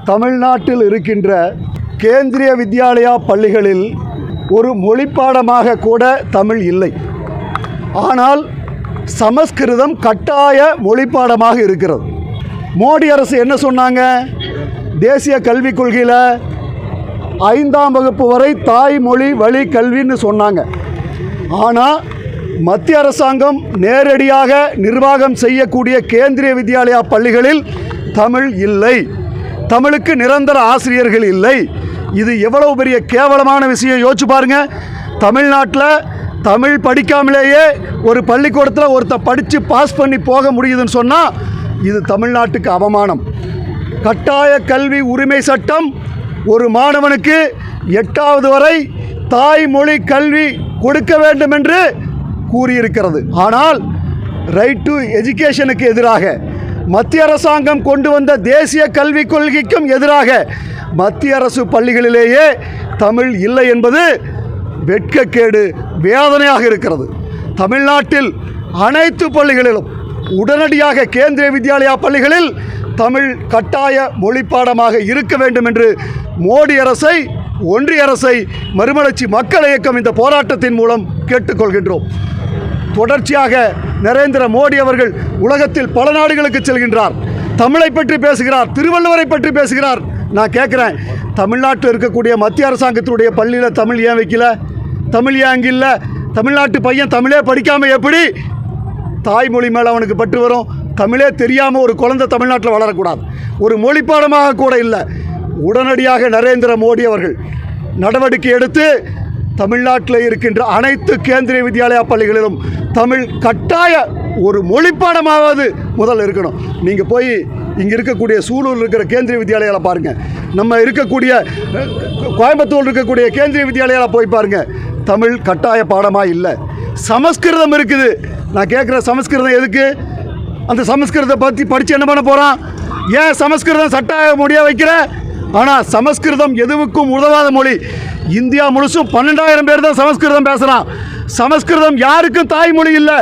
தமிழ்நாட்டில் இருக்கின்ற கேந்திரிய வித்யாலயா பள்ளிகளில் ஒரு மொழிப்பாடமாக கூட தமிழ் இல்லை. ஆனால் சமஸ்கிருதம் கட்டாய மொழிப்பாடமாக இருக்கிறது. மோடி அரசு என்ன சொன்னாங்க? தேசிய கல்விக் கொள்கையில் 5ஆம் வகுப்பு வரை தாய்மொழி வழி கல்வின்னு சொன்னாங்க. ஆனால் மத்திய அரசாங்கம் நேரடியாக நிர்வாகம் செய்யக்கூடிய கேந்திரிய வித்யாலயா பள்ளிகளில் தமிழ் இல்லை. தமிழுக்கு நிரந்தர ஆசிரியர்கள் இல்லை. இது எவ்வளவு பெரிய கேவலமான விஷயம் யோசிச்சு பாருங்க. தமிழ்நாட்டில் தமிழ் படிக்காமலேயே ஒரு பள்ளிக்கூடத்தில் ஒருத்தர் படித்து பாஸ் பண்ணி போக முடியுதுன்னு சொன்னால் இது தமிழ்நாட்டுக்கு அவமானம். கட்டாய கல்வி உரிமை சட்டம் ஒரு மாணவனுக்கு 8வது வரை தாய்மொழி கல்வி கொடுக்க வேண்டும் என்று கூறியிருக்கிறது. ஆனால் ரைட் டு எஜுகேஷனுக்கு எதிராக மத்திய அரசாங்கம் கொண்டு வந்த தேசிய கல்விக் கொள்கைக்கும் எதிராக மத்திய அரசு பள்ளிகளிலேயே தமிழ் இல்லை என்பது வெட்கக்கேடு, வேதனையாக இருக்கிறது. தமிழ்நாட்டில் அனைத்து பள்ளிகளிலும் உடனடியாக கேந்திரிய வித்யாலயா பள்ளிகளில் தமிழ் கட்டாய மொழிப்பாடமாக இருக்க வேண்டும் என்று மோடி அரசை, ஒன்றிய அரசை மறுமலர்ச்சி மக்கள் இயக்கம் இந்த போராட்டத்தின் மூலம் கேட்டுக்கொள்கின்றோம். தொடர்ச்சியாக நரேந்திர மோடி அவர்கள் உலகத்தில் பல நாடுகளுக்கு செல்கின்றார், தமிழை பற்றி பேசுகிறார், திருவள்ளுவரை பற்றி பேசுகிறார். நான் கேட்குறேன், தமிழ்நாட்டில் இருக்கக்கூடிய மத்திய அரசாங்கத்தினுடைய பள்ளியில் தமிழ் ஏன் வைக்கல? தமிழ் ஏன் அங்கே இல்லை? தமிழ்நாட்டு பையன் தமிழே படிக்காமல் எப்படி தாய்மொழி மேலே அவனுக்கு பற்று வரும்? தமிழே தெரியாமல் ஒரு குழந்தை தமிழ்நாட்டில் வளரக்கூடாது. ஒரு மொழிப்பாடமாக கூட இல்லை. உடனடியாக நரேந்திர மோடி அவர்கள் நடவடிக்கை எடுத்து தமிழ்நாட்டில் இருக்கின்ற அனைத்து கேந்திரிய வித்யாலயா பள்ளிகளிலும் தமிழ் கட்டாய ஒரு மொழிப்பாடமாவது முதல்ல இருக்கணும். நீங்கள் போய் இங்கே இருக்கக்கூடிய சூலூரில் இருக்கிற கேந்திரிய வித்யாலயாவில் பாருங்கள், நம்ம இருக்கக்கூடிய கோயம்புத்தூர் இருக்கக்கூடிய கேந்திரிய வித்யாலயாவில் போய் பாருங்கள், தமிழ் கட்டாய பாடமாக இல்லை. சமஸ்கிருதம் இருக்குது. நான் கேட்குற சமஸ்கிருதம் எதுக்கு? அந்த சமஸ்கிருதத்தை பற்றி படித்து என்ன பண்ண போகிறான்? ஏன் சமஸ்கிருதம் சட்டாய மொழியாக வைக்கிற? ஆனால் சமஸ்கிருதம் எதுவுக்கும் உதவாத மொழி. இந்தியா முழுசும் 12,000 பேர் தான் சமஸ்கிருதம் பேசுகிறான். சமஸ்கிருதம் யாருக்கும் தாய்மொழி இல்லை.